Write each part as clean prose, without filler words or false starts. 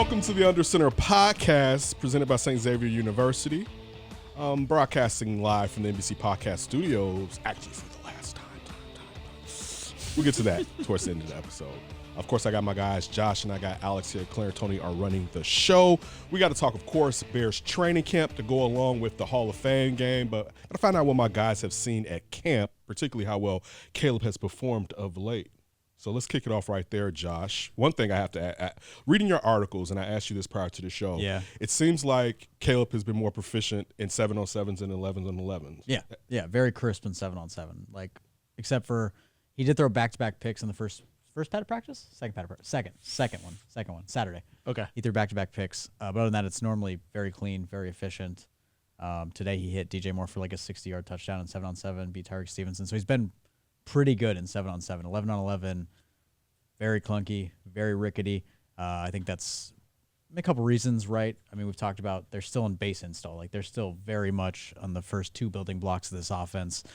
Welcome to the Under Center podcast presented by St. Xavier University. Broadcasting live from the NBC Podcast Studios, actually for the last time. We'll get to that towards the end of the episode. Of course, I got my guys, Josh, and I got Alex here. Claire and Tony are running the show. We got to talk, of course, Bears training camp to go along with the Hall of Fame game, but I got to find out what my guys have seen at camp, particularly how well Caleb has performed of late. So let's kick it off right there, Josh. One thing I have to add, reading your articles, and I asked you this prior to the show, it seems like Caleb has been more proficient in 7-on-7s and 11s-on-11s. Yeah, very crisp in 7-on-7. Like, except for he did throw back-to-back picks in the first padded practice? Second padded practice. Second one, Saturday. Okay. He threw back-to-back picks. But other than that, it's normally very clean, very efficient. Today he hit DJ Moore for like a 60-yard touchdown in 7-on-7, beat Tyrique Stevenson. So he's been pretty good in 7-on-7. 11-on-11, very clunky, very rickety. I think that's a couple reasons, right? I mean, we've talked about they're still in base install. Like, they're still very much on the first two building blocks of this offense.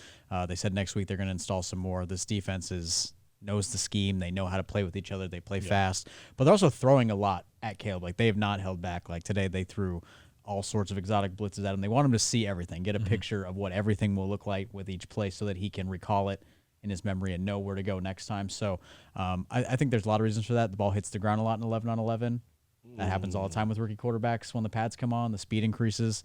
They said next week they're going to install some more. This defense knows the scheme. They know how to play with each other. They play fast. But they're also throwing a lot at Caleb. Like, they have not held back. Like, today they threw all sorts of exotic blitzes at him. They want him to see everything, get a picture of what everything will look like with each play so that he can recall it in his memory and know where to go next time. So I think there's a lot of reasons for that. The ball hits the ground a lot in 11-on-11. That happens all the time with rookie quarterbacks. When the pads come on, the speed increases.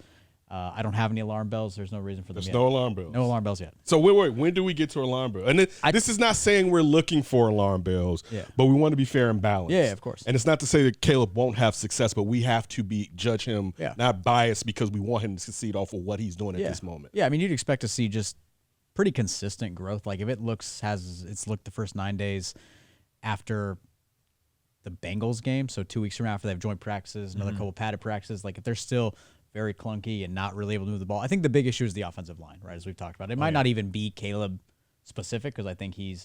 I don't have any alarm bells. There's no reason for them yet. No alarm bells. No alarm bells yet. So wait, when do we get to alarm bells? And this is not saying we're looking for alarm bells, but we want to be fair and balanced. Yeah, of course. And it's not to say that Caleb won't have success, but we have to judge him not biased because we want him to succeed off of what he's doing at this moment. Yeah, I mean, you'd expect to see just pretty consistent growth. Like, if it it's looked the first 9 days after the Bengals game, so 2 weeks from after they have joint practices, another couple padded practices, like if they're still very clunky and not really able to move the ball, I think the big issue is the offensive line, right, as we've talked about. It might not even be Caleb specific, because I think he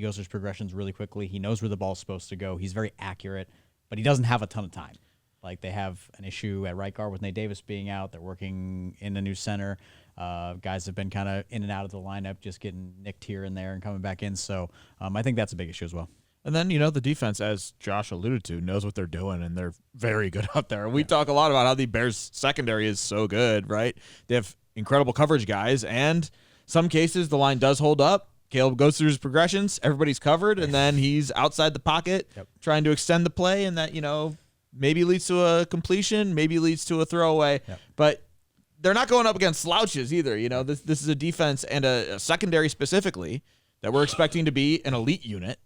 goes through his progressions really quickly. He knows where the ball's supposed to go. He's very accurate, but he doesn't have a ton of time. Like, they have an issue at right guard with Nate Davis being out. They're working in a new center. Guys have been kind of in and out of the lineup, just getting nicked here and there and coming back in. So I think that's a big issue as well. And then, the defense, as Josh alluded to, knows what they're doing, and they're very good out there. We talk a lot about how the Bears secondary is so good, right? They have incredible coverage guys, and some cases the line does hold up. Caleb goes through his progressions, everybody's covered, and then he's outside the pocket trying to extend the play, and that, maybe leads to a completion, maybe leads to a throwaway. But they're not going up against slouches either. This is a defense and a secondary specifically that we're expecting to be an elite unit.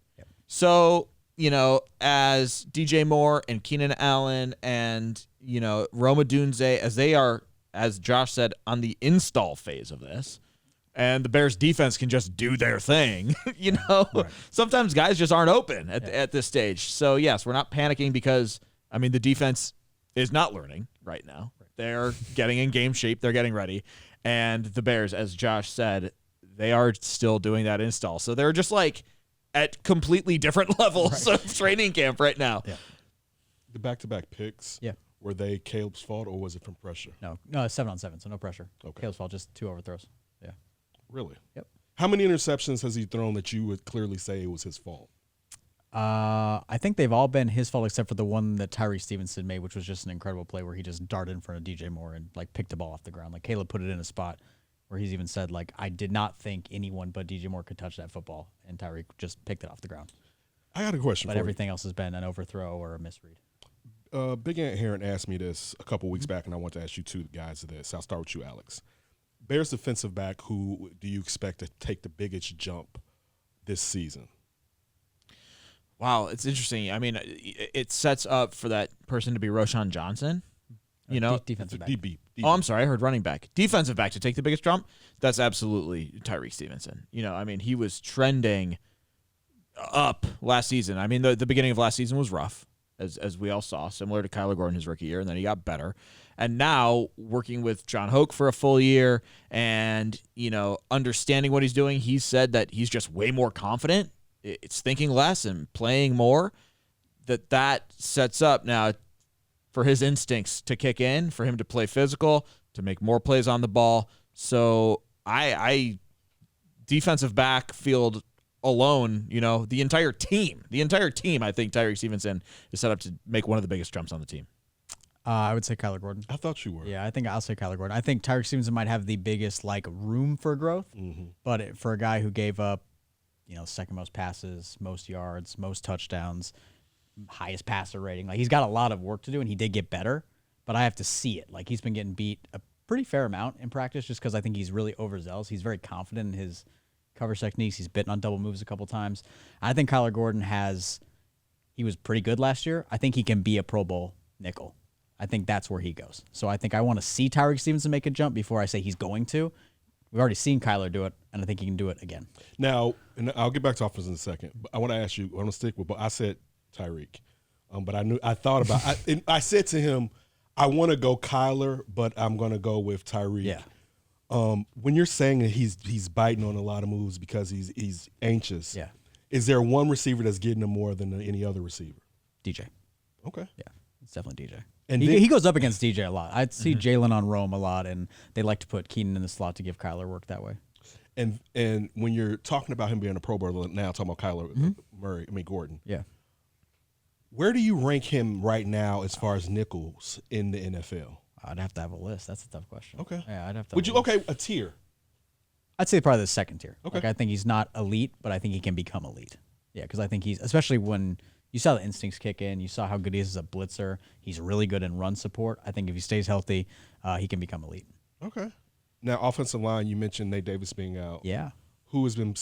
So, as DJ Moore and Keenan Allen and, Roma Dunze, as they are, as Josh said, on the install phase of this, and the Bears defense can just do their thing, sometimes guys just aren't open at this stage. So, yes, we're not panicking because, the defense is not learning right now. They're getting in game shape. They're getting ready. And the Bears, as Josh said, they are still doing that install. So they're just at completely different levels of training camp right now. Yeah. The back-to-back picks, were they Caleb's fault or was it from pressure? No, 7-on-7, so no pressure. Okay. Caleb's fault, just 2 overthrows. Yeah. Really? Yep. How many interceptions has he thrown that you would clearly say it was his fault? I think they've all been his fault except for the one that Tyrique Stevenson made, which was just an incredible play where he just darted in front of DJ Moore and picked the ball off the ground. Like, Caleb put it in a spot where he's even said, I did not think anyone but DJ Moore could touch that football, and Tyrique just picked it off the ground. I got a question but for everything else has been an overthrow or a misread. Big Ant Heron asked me this a couple weeks back, and I want to ask you two guys this. I'll start with you, Alex. Bears defensive back, who do you expect to take the biggest jump this season? Wow, it's interesting. It sets up for that person to be Roschon Johnson. Defensive back. DB. Oh, I'm sorry. I heard running back. Defensive back to take the biggest jump. That's absolutely Tyrique Stevenson. He was trending up last season. The beginning of last season was rough, as we all saw, similar to Kyler Gordon his rookie year, and then he got better. And now, working with John Hoke for a full year and, understanding what he's doing, he said that he's just way more confident. It's thinking less and playing more. That sets up now for his instincts to kick in, for him to play physical, to make more plays on the ball. So I defensive backfield alone, the entire team, I think Tyrique Stevenson is set up to make one of the biggest jumps on the team. I would say Kyler Gordon. I thought you were. Yeah, I think I'll say Kyler Gordon. I think Tyrique Stevenson might have the biggest room for growth, but for a guy who gave up, second most passes, most yards, most touchdowns, highest passer rating, he's got a lot of work to do, and he did get better. But I have to see it. He's been getting beat a pretty fair amount in practice, just because I think he's really overzealous. He's very confident in his coverage techniques. He's bitten on double moves a couple times. I think Kyler Gordon he was pretty good last year. I think he can be a Pro Bowl nickel. I think that's where he goes. So I think I want to see Tyrique Stevenson make a jump before I say he's going to. We've already seen Kyler do it, and I think he can do it again. Now, and I'll get back to offense in a second, but I want to ask you, I want to stick with, I said Tyrique, but I said to him, I want to go Kyler, but I'm going to go with Tyrique. Yeah. When you're saying that he's biting on a lot of moves because he's anxious, yeah, is there one receiver that's getting him more than any other receiver? DJ. Okay. Yeah, it's definitely DJ. And he goes up against DJ a lot. I'd see Jaylon on Rome a lot, and they like to put Keenan in the slot to give Kyler work that way. And when you're talking about him being a Pro Bowler now, talking about Kyler Gordon. Yeah. Where do you rank him right now as far as nickels in the NFL? I'd have to have a list. That's a tough question. Okay. Yeah, I'd have to. A tier? I'd say probably the second tier. Okay. I think he's not elite, but I think he can become elite. Yeah, because I think especially when you saw the instincts kick in, you saw how good he is as a blitzer. He's really good in run support. I think if he stays healthy, he can become elite. Okay. Now, offensive line, you mentioned Nate Davis being out. Yeah. Who has been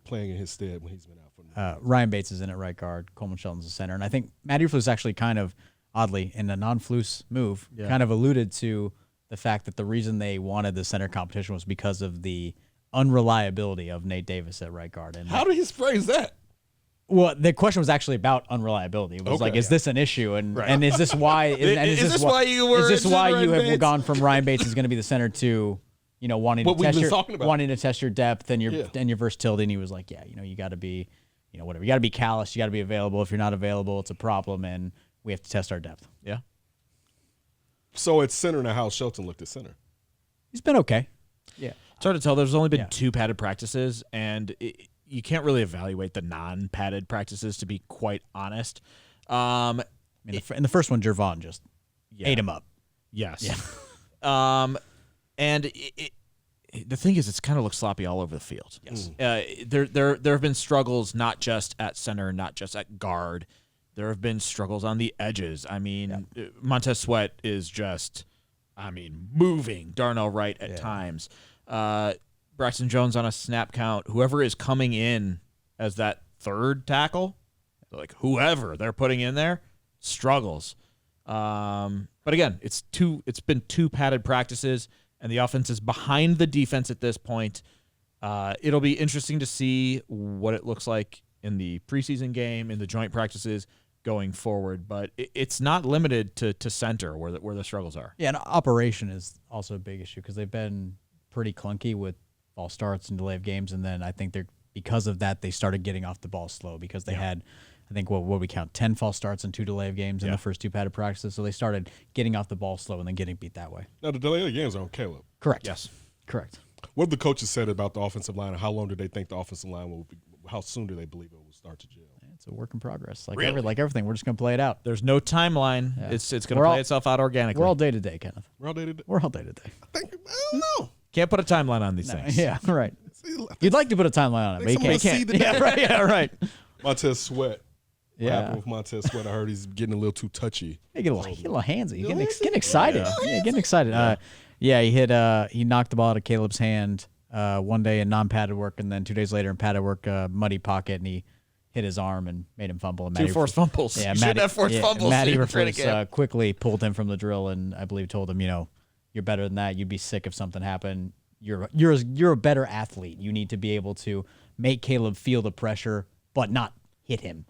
playing in his stead when he's been out? Ryan Bates is in at right guard. Coleman Shelton's the center. And I think Matt Eberflus actually kind of, oddly, in a non-Flus move, kind of alluded to the fact that the reason they wanted the center competition was because of the unreliability of Nate Davis at right guard. And how did he phrase that? Well, the question was actually about unreliability. It was is this an issue? And is this why? Is this why you have gone from Ryan Bates is going to be the center to, wanting to test your depth and your versatility? And he was like, you got to be, whatever. You got to be callous. You got to be available. If you're not available, it's a problem, and we have to test our depth. Yeah. So it's center now. How Shelton looked at center? He's been okay. Yeah. It's hard to tell. There's only been 2 padded practices, and you can't really evaluate the non-padded practices, to be quite honest. In the first one, Gervon just ate him up. Yes. Yeah. And the thing is, it's kind of looks sloppy all over the field. Yes. There have been struggles not just at center, not just at guard. There have been struggles on the edges. Montez Sweat is just, moving Darnell Wright at times. Braxton Jones on a snap count. Whoever is coming in as that third tackle, whoever they're putting in there, struggles. But again, it's been 2 padded practices, and the offense is behind the defense at this point. It'll be interesting to see what it looks like in the preseason game, in the joint practices going forward. But it's not limited to center where the struggles are. Yeah, and operation is also a big issue because they've been pretty clunky with false starts and delay of games, and then I think because of that they started getting off the ball slow because they had, I think what we count, 10 false starts and 2 delay of games in the first 2 padded practices, so they started getting off the ball slow and then getting beat that way. Now the delay of games are on Caleb. Correct. Yes. Correct. What have the coaches said about the offensive line, and how long do they think the offensive line will be? How soon do they believe it will start to gel? It's a work in progress. Really? Like everything, we're just going to play it out. There's no timeline. Yeah. It's going to play itself out organically. We're all day to day, Kenneth. We're all day to day. We're all day to day. I don't know. Can't put a timeline on these things. Yeah, right. You'd like to put a timeline on it, but you can't. Yeah, right. Yeah, right. Montez Sweat. Yeah. What happened with Montez Sweat? I heard he's getting a little too touchy. He get a little handsy. Getting excited. Yeah, getting excited. He knocked the ball out of Caleb's hand one day in non-padded work, and then 2 days later in padded work, muddy pocket, and he hit his arm and made him fumble. And 2 forced fumbles. Yeah, you shouldn't have forced fumbles. Matty Eberflus quickly pulled him from the drill, and I believe told him, you're better than that. You'd be sick if something happened. You're a better athlete. You need to be able to make Caleb feel the pressure, but not hit him.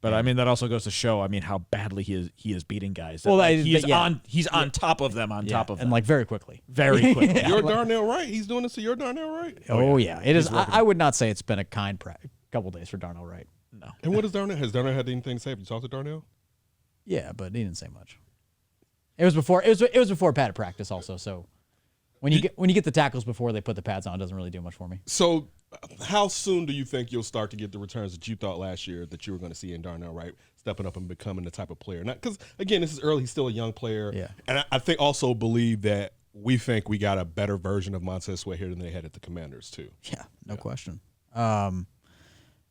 But that also goes to show, how badly he is beating guys. Well, he's on top of them, top of them, and very quickly, very quickly. Your Darnell Wright, he's doing this to your Darnell Wright. Oh yeah, it is. I would not say it's been a kind couple days for Darnell Wright. No. And what is Darnell? Has Darnell had anything to say? Have you talked to Darnell? Yeah, but he didn't say much. It was before. It was before padded practice also. So When you get the tackles before they put the pads on, it doesn't really do much for me. So how soon do you think you'll start to get the returns that you thought last year that you were going to see in Darnell Wright stepping up and becoming the type of player? Because, again, this is early. He's still a young player. Yeah. And I think also believe that we think we got a better version of Montez Sweat here than they had at the Commanders, too. Yeah, no question.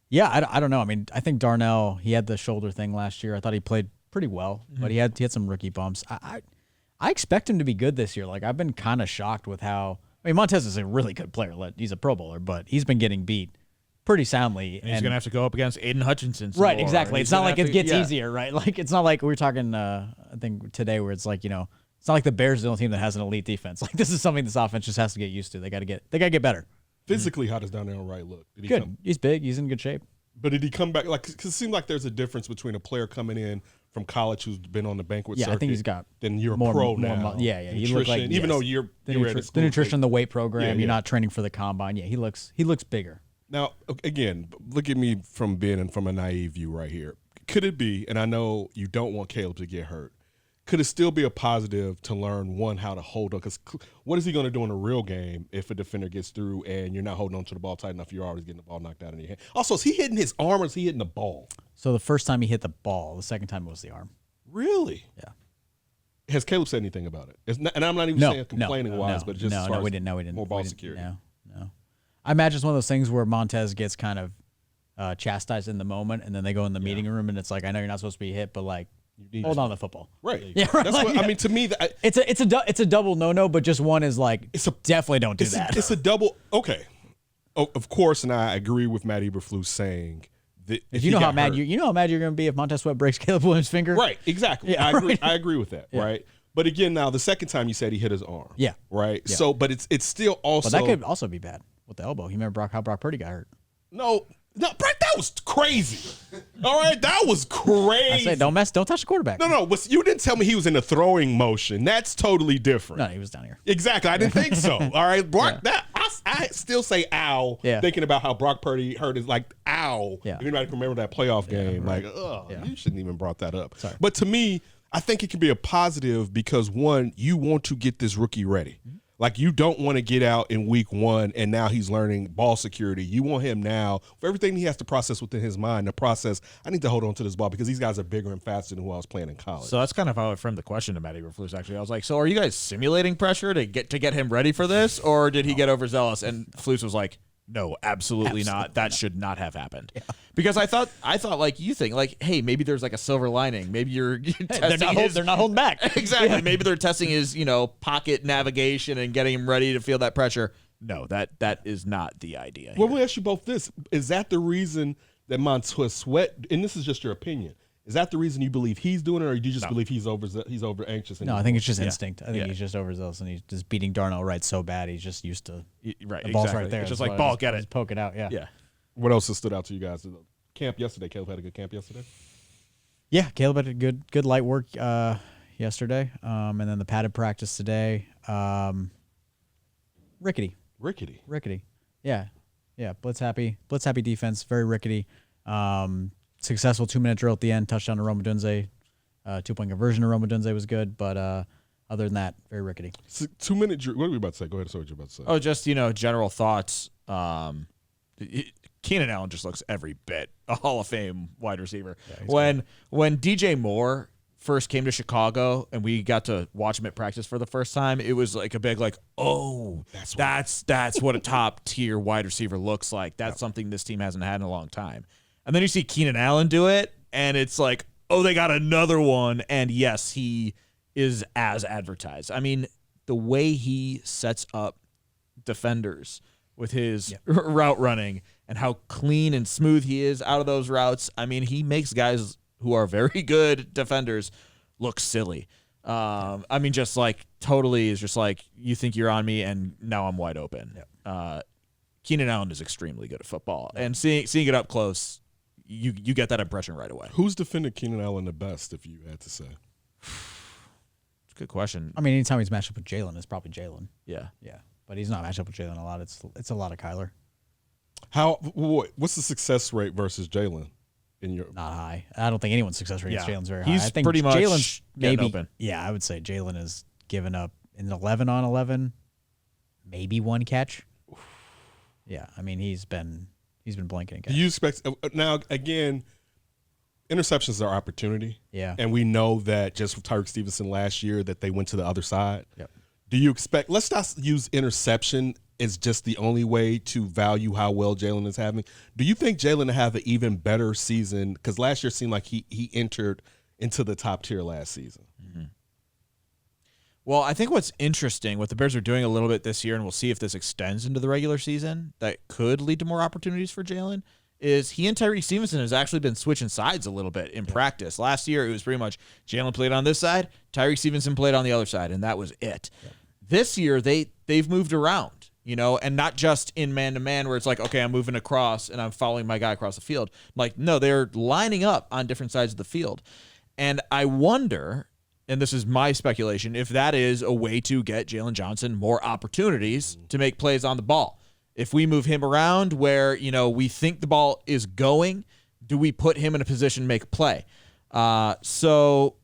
Yeah, I don't know. I mean, I think Darnell, he had the shoulder thing last year. I thought he played pretty well, but he had some rookie bumps. I expect him to be good this year. Like, I've been kind of shocked with how – I mean, Montez is a really good player. He's a Pro Bowler, but he's been getting beat pretty soundly. And he's going to have to go up against Aiden Hutchinson. Right, exactly. It's not like it gets easier, right? Like, it's not like we were talking, I think, today where it's like, it's not like the Bears are the only team that has an elite defense. Like, this is something this offense just has to get used to. They got to get better. Physically, how does Darnell Wright look? Good. He's big. He's in good shape. But did he come back? Like, because it seems like there's a difference between a player coming in from college who's been on the banquet circuit. I think he's got then you're more, a pro more now. Yeah. He looked like, even though you're the at school, nutrition, the weight program. Yeah. You're not training for the combine. Yeah, he looks bigger. Now, again, look at me from a naive view right here. Could it be? And I know you don't want Caleb to get hurt. Could it still be a positive to learn, one, how to hold on? Because what is he going to do in a real game if a defender gets through and you're not holding on to the ball tight enough, you're always getting the ball knocked out of your hand? Also, is he hitting his arm or is he hitting the ball? So the first time he hit the ball, the second time it was the arm. Really? Yeah. Has Caleb said anything about it? And I'm not even saying complaining-wise, but just as far we didn't. more ball security. No. I imagine it's one of those things where Montez gets kind of chastised in the moment, and then they go in the meeting room, and it's like, I know you're not supposed to be hit, but like, hold on to the football. Right. Yeah, right. That's what, I mean, to me, it's a double no, but just one is like, definitely don't do that. It's a double. Okay. Of course, and I agree with Matt Eberflus saying that if you know how mad you're going to be if Montez Sweat breaks Caleb Williams' finger. Right. Exactly. Yeah, I agree with that. Yeah. Right. But again, now the second time you said he hit his arm. Yeah. Right. Yeah. So, but it's still also. But that could also be bad with the elbow. You remember how Brock Purdy got hurt? No, Brett, that was crazy. All right, that was crazy. I said, don't touch the quarterback. No, but you didn't tell me he was in a throwing motion. That's totally different. No, he was down here. Exactly, I didn't think so. All right, Brock, I still say ow. Yeah. Thinking about how Brock Purdy hurt is like ow. Yeah. If anybody can remember that playoff game, right. You shouldn't even brought that up. Sorry. But to me, I think it can be a positive because one, you want to get this rookie ready. Mm-hmm. Like, you don't want to get out in week one and now he's learning ball security. You want him now, for everything he has to process within his mind, I need to hold on to this ball because these guys are bigger and faster than who I was playing in college. So that's kind of how I framed the question to Matt Eberflus, actually. I was like, so are you guys simulating pressure to get him ready for this, or did he get overzealous? And Flus was like, no, absolutely not. That should not have happened. Yeah. Because I thought like you think, like, hey, maybe there's like a silver lining. Maybe you're testing they're not holding back. Exactly. Yeah. Maybe they're testing his, pocket navigation and getting him ready to feel that pressure. No, that is not the idea. Well, let me ask you both this. Is that the reason that Montez Sweat, and this is just your opinion, is that the reason you believe he's doing it, or do you just believe he's over anxious? No, I think it's just instinct. I think he's just overzealous, and he's just beating Darnell Wright so bad. He's just used to the ball's right there. It's just like, ball, get it. Just poke it out, yeah. Yeah. What else has stood out to you guys? Camp yesterday. Caleb had a good camp yesterday? Yeah, Caleb had a good light work yesterday, and then the padded practice today. Rickety. Yeah. Blitz happy defense, very rickety. Successful 2-minute drill at the end, touchdown to Roma Dunze. 2-point conversion to Roma Dunze was good, but other than that, very rickety. 2-minute drill. What are we about to say? Go ahead. Say what you're about to say. Oh, just, general thoughts. Keenan Allen just looks every bit a Hall of Fame wide receiver. Yeah, when DJ Moore first came to Chicago and we got to watch him at practice for the first time, it was like a big that's what a top tier wide receiver looks like. That's something this team hasn't had in a long time. And then you see Keenan Allen do it, and it's like, oh, they got another one. And yes, he is as advertised. I mean, the way he sets up defenders with his route running and how clean and smooth he is out of those routes. I mean, he makes guys who are very good defenders look silly. I mean, just like totally is just like, you think you're on me and now I'm wide open. Keenan Allen is extremely good at football, and seeing it up close, you get that impression right away. Who's defended Keenan Allen the best, if you had to say? It's a good question. I mean, anytime he's matched up with Jaylon, it's probably Jaylon. Yeah. But he's not matched up with Jaylon a lot. It's a lot of Kyler. What's the success rate versus Jaylon? Not high. I don't think anyone's success rate against Jalen's very high. He's I think pretty much Jalen's maybe open. Yeah, I would say Jaylon has given up in 11 on 11. maybe one catch. Yeah, I mean he's been blanketing guys. Do you expect now again? Interceptions are opportunity. Yeah, and we know that just with Tyrique Stevenson last year that they went to the other side. Yep. Do you expect? Let's not use interception as just the only way to value how well Jaylon is having. Do you think Jaylon will have an even better season? Because last year seemed like he entered into the top tier last season. Mm-hmm. Well, I think what's interesting, what the Bears are doing a little bit this year, and we'll see if this extends into the regular season, that could lead to more opportunities for Jaylon, is he and Tyrique Stevenson has actually been switching sides a little bit in practice. Last year, it was pretty much Jaylon played on this side, Tyrique Stevenson played on the other side, and that was it. Yep. This year, they've moved around, and not just in man-to-man where it's like, okay, I'm moving across and I'm following my guy across the field. Like, no, they're lining up on different sides of the field. And I wonder, and this is my speculation, if that is a way to get Jaylon Johnson more opportunities to make plays on the ball. If we move him around where, we think the ball is going, do we put him in a position to make a play? So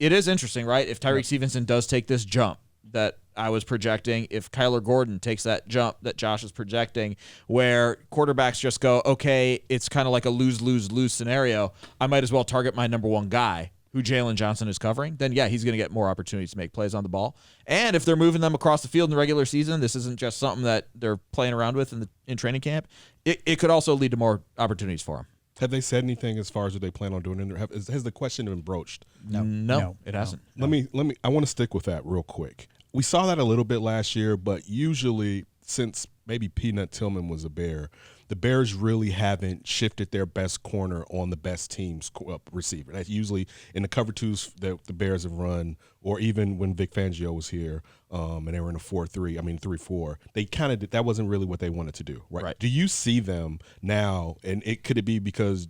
it is interesting, right? If Tyrique Stevenson does take this jump that I was projecting, if Kyler Gordon takes that jump that Josh is projecting, where quarterbacks just go, okay, it's kind of like a lose-lose-lose scenario, I might as well target my number one guy, who Jaylon Johnson is covering, then yeah, he's going to get more opportunities to make plays on the ball. And if they're moving them across the field in the regular season, this isn't just something that they're playing around with in training camp. It could also lead to more opportunities for him. Have they said anything as far as what they plan on doing? Has the question been broached? No, it hasn't. Let me. I want to stick with that real quick. We saw that a little bit last year, but usually since maybe Peanut Tillman was a Bear, the Bears really haven't shifted their best corner on the best team's receiver. That's usually in the cover twos that the Bears have run, or even when Vic Fangio was here and they were in a 3-4. They kind of that wasn't really what they wanted to do, right? Do you see them now, and could it be because,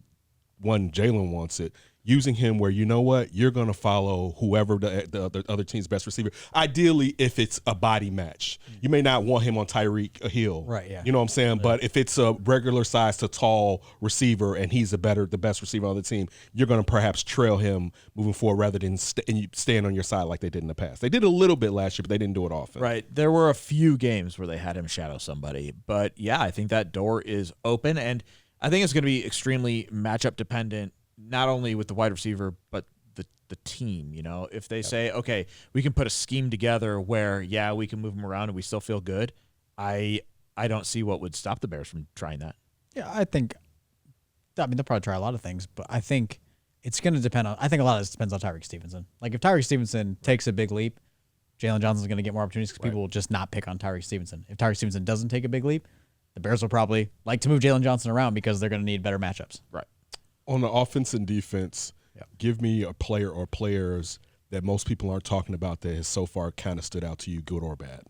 one, Jaylon wants it, using him where, you know what, you're going to follow whoever the other team's best receiver. Ideally, if it's a body match. You may not want him on Tyreek Hill. Right, yeah. You know what I'm saying? Yeah. But if it's a regular size to tall receiver and he's the best receiver on the team, you're going to perhaps trail him moving forward rather than stand on your side like they did in the past. They did a little bit last year, but they didn't do it often. Right. There were a few games where they had him shadow somebody. But, yeah, I think that door is open. And I think it's going to be extremely matchup dependent, not only with the wide receiver, but the team. If they say, okay, we can put a scheme together where, yeah, we can move them around and we still feel good, I don't see what would stop the Bears from trying that. Yeah, they'll probably try a lot of things, but I think it's going to depend on, I think a lot of this depends on Tyrique Stevenson. Like, if Tyrique Stevenson takes a big leap, Jaylon Johnson's going to get more opportunities because people will just not pick on Tyrique Stevenson. If Tyrique Stevenson doesn't take a big leap, the Bears will probably like to move Jaylon Johnson around because they're going to need better matchups. Right. On the offense and defense, give me a player or players that most people aren't talking about that has so far kind of stood out to you, good or bad.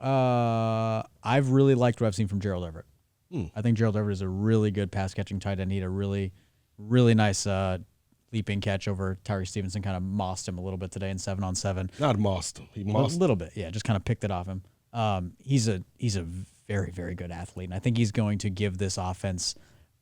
I've really liked what I've seen from Gerald Everett. I think Gerald Everett is a really good pass-catching tight end. He had a really, really nice leaping catch over Tyrique Stevenson, kind of mossed him a little bit today in 7-on-7. Not mossed him. He mossed a little bit, yeah, just kind of picked it off him. He's a very, very good athlete, and I think he's going to give this offense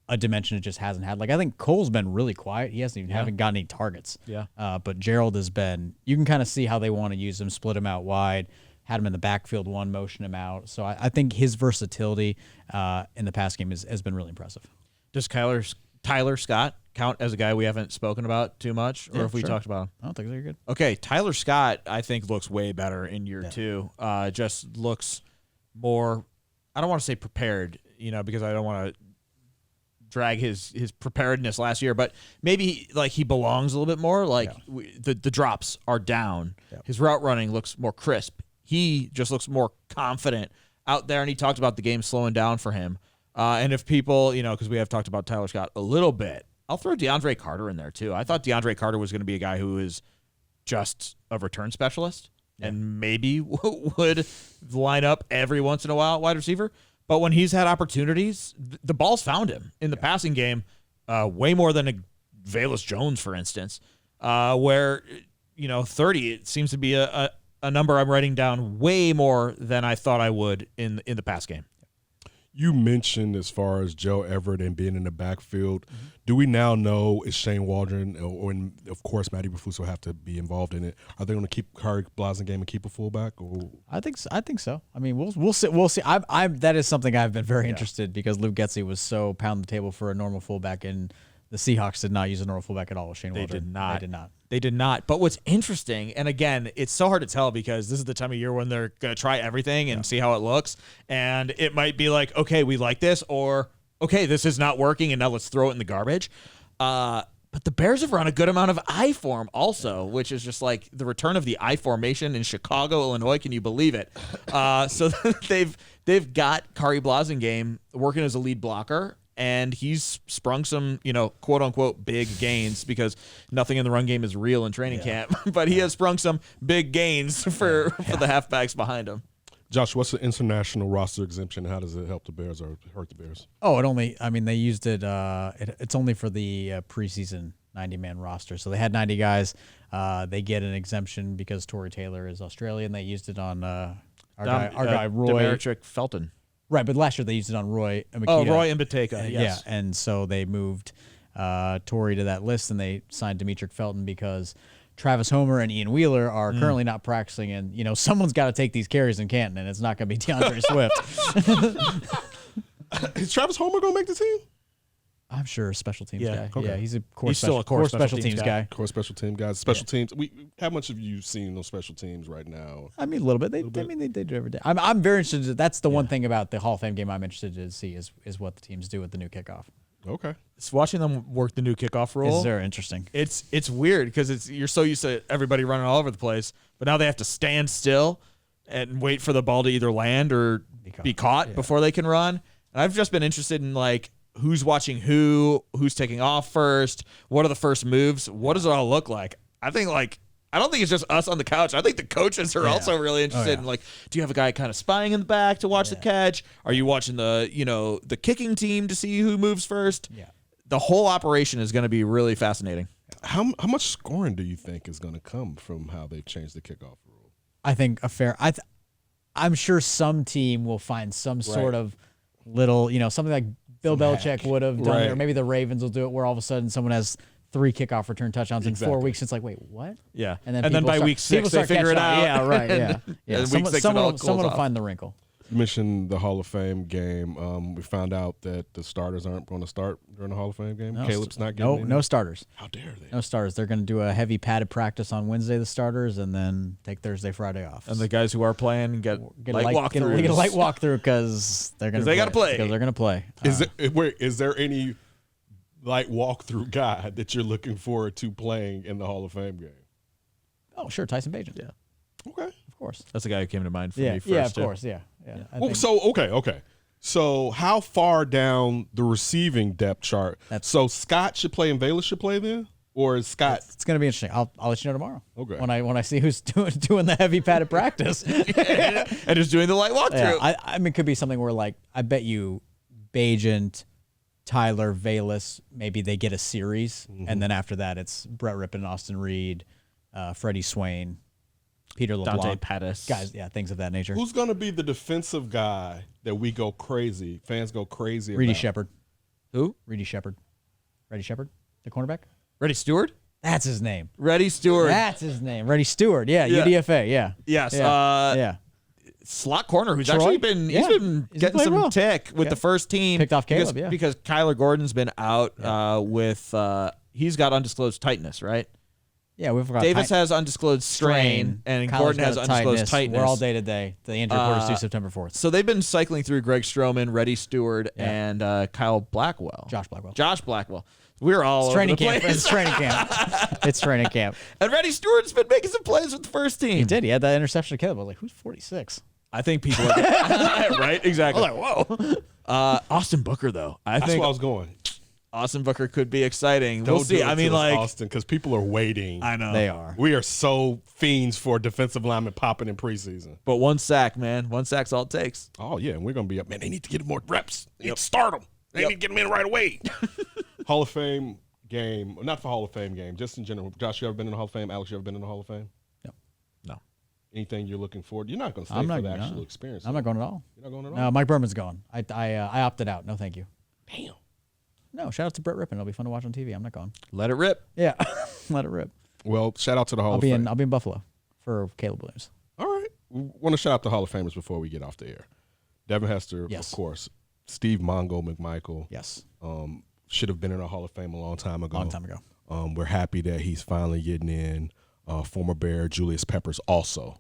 a dimension it just hasn't had. Like, I think Cole's been really quiet. He haven't gotten any targets. Yeah. But Gerald has been, you can kind of see how they want to use him, split him out wide, had him in the backfield one, motion him out. So I think his versatility in the pass game has been really impressive. Does Tyler Scott count as a guy we haven't spoken about too much? Or if we talked about him? I don't think so. You're good. Okay, Tyler Scott, I think, looks way better in year two. Just looks more, I don't want to say prepared, because I don't want to drag his preparedness last year, but maybe he belongs a little bit more. The drops are down. Yeah. His route running looks more crisp. He just looks more confident out there, and he talked about the game slowing down for him. And if people, because we have talked about Tyler Scott a little bit, I'll throw DeAndre Carter in there too. I thought DeAndre Carter was going to be a guy who is just a return specialist and maybe would line up every once in a while at wide receiver. But when he's had opportunities, the ball's found him in the passing game way more than a Velus Jones, for instance, where, 30, it seems to be a number I'm writing down way more than I thought I would in the pass game. You mentioned as far as Joe Everett and being in the backfield. Do we now know is Shane Waldron and of course Matty Bufuso have to be involved in it? Are they going to keep Kari Blasingame and keep a fullback? Or? I think so. I mean, we'll see. We'll see. I that is something I've been very interested because Luke Getsy was so pound the table for a normal fullback, and the Seahawks did not use a normal fullback at all with Shane Waldron. They did not. But what's interesting, and again, it's so hard to tell because this is the time of year when they're going to try everything and see how it looks. And it might be like, okay, we like this, or okay, this is not working, and now let's throw it in the garbage. But the Bears have run a good amount of I form also, which is just like the return of the I formation in Chicago, Illinois. Can you believe it? So they've got Kari Blasingame working as a lead blocker. And he's sprung some, quote unquote, big gains because nothing in the run game is real in training camp. But he has sprung some big gains for the halfbacks behind him. Josh, what's the international roster exemption? How does it help the Bears or hurt the Bears? Oh, they used it. It's only for the preseason 90-man roster. So they had 90 guys. They get an exemption because Tory Taylor is Australian. They used it on our guy Roy. Demetric Felton. Right, but last year they used it on Roy Mbakita. Oh, Roy Mbakita, yes. Yeah, and so they moved Tory to that list, and they signed Demetric Felton because Travis Homer and Ian Wheeler are currently not practicing, and someone's got to take these carries in Canton, and it's not going to be DeAndre Swift. Is Travis Homer going to make the team? I'm sure special teams guy. Okay. Yeah, he's still a core special teams guy. Core special team guys. Special teams. How much have you seen those special teams right now? I mean, a little bit. They do every day. I'm very interested. That's the one thing about the Hall of Fame game I'm interested to see is what the teams do with the new kickoff. Okay. It's watching them work the new kickoff rule. Is very interesting. It's weird because you're so used to everybody running all over the place, but now they have to stand still and wait for the ball to either land or be caught before they can run. And I've just been interested in who's watching who's taking off first, what are the first moves, what does it all look like? I don't think it's just us on the couch. I think the coaches are also really interested in do you have a guy kind of spying in the back to watch the catch? Are you watching the kicking team to see who moves first? Yeah. The whole operation is going to be really fascinating. How much scoring do you think is going to come from how they've changed the kickoff rule? I think I'm sure some team will find some sort of little, something like Bill Belichick would have done it, or maybe the Ravens will do it where all of a sudden someone has 3 kickoff return touchdowns in 4 weeks. It's like, wait, what? Yeah. And then by week 6 they figure it out. Yeah, right, yeah. Someone will find the wrinkle. You mentioned the Hall of Fame game. We found out that the starters aren't going to start during the Hall of Fame game. Caleb's not getting no starters. How dare they? No starters. They're going to do a heavy padded practice on Wednesday, the starters, and then take Thursday, Friday off. And the guys who are playing get a light walkthrough because they're going to play. Because they're going to play. Is there any light walkthrough guy that you're looking forward to playing in the Hall of Fame game? Oh, sure, Tyson Bagent. Yeah. Okay. Of course. That's the guy who came to mind for me first. Yeah, of course. Yeah. Okay. So how far down the receiving depth chart? So Scott should play and Bayless should play then? Or is Scott? It's going to be interesting. I'll let you know tomorrow. Okay. When I see who's doing the heavy padded practice. And just doing the light walkthrough. Yeah, I mean, it could be something where, I bet you Bagent, Tyler, Bayless, maybe they get a series. Mm-hmm. And then after that, it's Brett Rippon, Austin Reed, Freddie Swain, Peter LeBlanc. Dante Pettis. Guys, things of that nature. Who's going to be the defensive guy that we go crazy, fans go crazy Reedy about? Shepard. Who? Reedy Shepard. Reddy Shepard, the cornerback? Reddy Stewart? That's his name. Reddy Stewart. That's his name. Reddy Stewart. Yeah, UDFA. Yeah. Yes. Yeah. Slot corner who's Troy? actually been getting some tick with the first team. Picked off Caleb, because Kyler Gordon's been out with he's got undisclosed tightness, right? Yeah, we've got Davis has undisclosed strain, and Kyler's Gordon has undisclosed tightness. We're all day to day. The injury report's due September 4th. So they've been cycling through Greg Stroman, Reddy Stewart, and Kyle Blackwell. Josh Blackwell. We're all it's training over the camp. place. It's training camp. It's training camp. And Reddy Stewart's been making some plays with the first team. He did. He had that interception to Caleb. I was like, who's 46? I think people are right. Exactly. I was like, whoa. Austin Booker, though. That's where I was going. Austin Booker could be exciting. We'll see. I mean, Austin, because people are waiting. I know they are. We are so fiends for defensive linemen popping in preseason. But 1 sack, man. 1 sack's all it takes. Oh yeah, and we're gonna be up. Man, they need to get more reps. They need to start them. They need to get them in right away. Hall of Fame game, not for Hall of Fame game, just in general. Josh, you ever been in the Hall of Fame? Alex, you ever been in the Hall of Fame? No. Anything you're looking forward? You're not going to stay I'm for not, the no. actual experience. I'm not going at all. You're not going at all? No, Mike Berman's going. I opted out. No, thank you. Damn. No, shout out to Brett Rippon. It'll be fun to watch on TV. I'm not going. Let it rip. Yeah, let it rip. Well, shout out to the Hall I'll of be Fame. I'll be in Buffalo for Caleb Williams. All right. We want to shout out the Hall of Famers before we get off the air. Devin Hester, Yes. of course. Steve Mongo McMichael. Yes. Should have been in the Hall of Fame a long time ago. Long time ago. We're happy that he's finally getting in. Former Bear Julius Peppers also.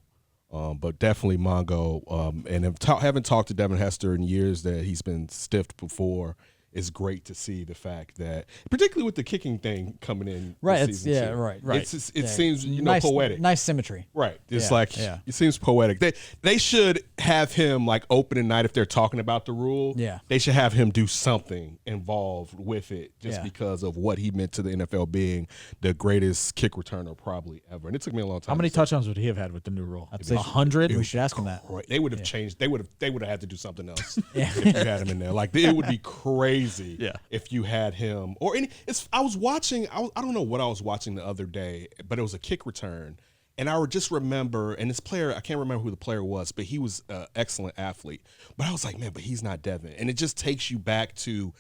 But definitely Mongo. And haven't talked to Devin Hester in years that he's been stiffed before. It's great to see the fact that, particularly with the kicking thing coming in, Right. this It's season too. right. It seems nice, poetic. Nice symmetry. Right. It's Yeah. it seems poetic. They should have him like opening night if they're talking about the rule. Yeah. They should have him do something involved with it just Yeah. because of what he meant to the NFL being the greatest kick returner probably ever. And it took me a long time. How many to touchdowns would he have had with the new rule? I'd say 100? We should ask him that. Right. They would have changed. They would have had to do something else Yeah. if you had him in there. Like it would be crazy Yeah. if you had him. Or I was watching. I don't know what I was watching the other day, but it was a kick return, and I would just remember. And this player, I can't remember who the player was, but he was an excellent athlete. But I was like, man, but he's not Devin, and it just takes you back to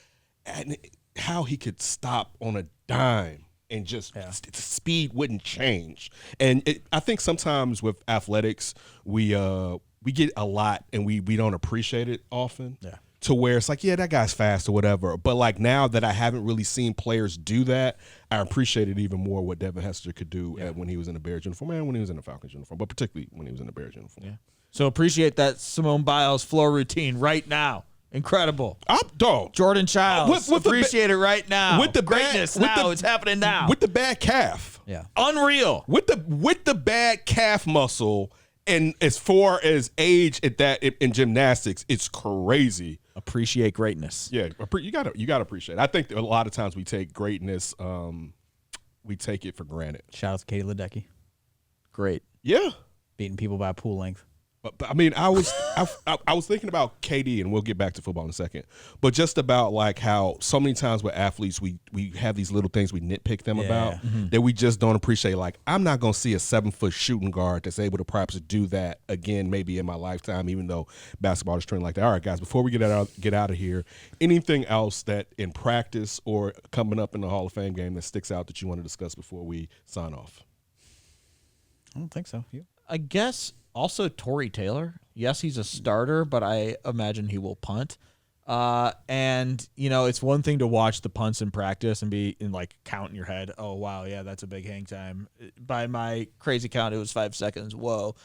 how he could stop on a dime. And just the speed wouldn't change. And I think sometimes with athletics, we get a lot and we don't appreciate it often. Yeah. To where it's like, yeah, that guy's fast or whatever. But like now that I haven't really seen players do that, I appreciated even more what Devin Hester could do when he was in the Bears uniform and when he was in the Falcons uniform, but particularly when he was in the Bears uniform. Yeah. So appreciate that Simone Biles floor routine right now. Incredible. Jordan Jordan Childs. Appreciate it right now. With the greatness now. It's happening now. With the bad calf. Yeah. Unreal. With the bad calf muscle, and as far as age at that in gymnastics, it's crazy. Appreciate greatness. Yeah, you gotta appreciate it. I think that a lot of times we take greatness, we take it for granted. Shout out to Katie Ledecky. Great. Yeah, Beating people by a pool length. but I mean, I was thinking about KD, and we'll get back to football in a second. But just about like how so many times with athletes, we have these little things we nitpick them about that we just don't appreciate. Like I'm not gonna see a 7-foot shooting guard that's able to perhaps do that again, maybe in my lifetime, even though basketball is trained like that. All right, guys, before we get out of here, anything else that in practice or coming up in the Hall of Fame game that sticks out that you want to discuss before we sign off? I don't think so. You? I guess also Torrey Taylor. Yes, he's a starter, but I imagine he will punt. And it's one thing to watch the punts in practice and be in like count in your head. Oh wow, yeah, that's a big hang time. By my crazy count, it was 5 seconds. Whoa.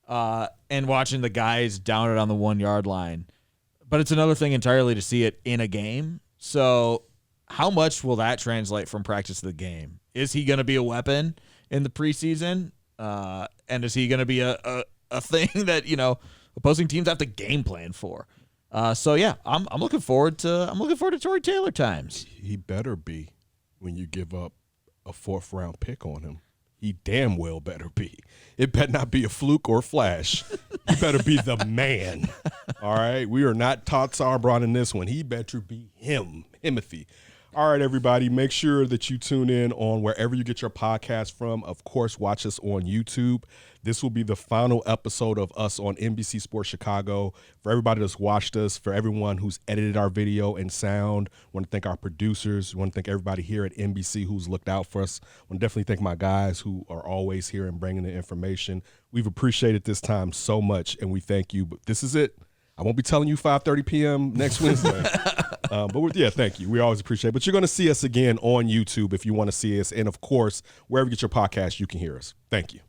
And watching the guys down it on the 1 yard line. But it's another thing entirely to see it in a game. So how much will that translate from practice to the game? Is he going to be a weapon in the preseason? And is he going to be a thing that opposing teams have to game plan for? So yeah, I'm looking forward to Torrey Taylor times. He better be when you give up a 4th round pick on him. He damn well better be. It better not be a fluke or flash. He better be the man. All right, we are not Todd Sauerbrunn in this one. He better be Himothy. All right, everybody, make sure that you tune in on wherever you get your podcast from. Of course, watch us on YouTube. This will be the final episode of us on NBC Sports Chicago. For everybody that's watched us, for everyone who's edited our video and sound, I want to thank our producers. I want to thank everybody here at NBC who's looked out for us. I want to definitely thank my guys who are always here and bringing the information. We've appreciated this time so much, and we thank you. But this is it. I won't be telling you 5:30 p.m. next Wednesday. Thank you. We always appreciate it. But you're going to see us again on YouTube if you want to see us. And, of course, wherever you get your podcast, you can hear us. Thank you.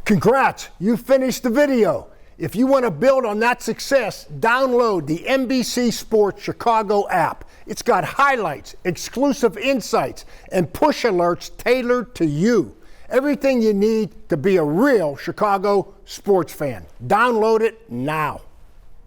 Congrats, you finished the video. If you want to build on that success, download the NBC Sports Chicago app. It's got highlights, exclusive insights, and push alerts tailored to you. Everything you need to be a real Chicago sports fan. Download it now.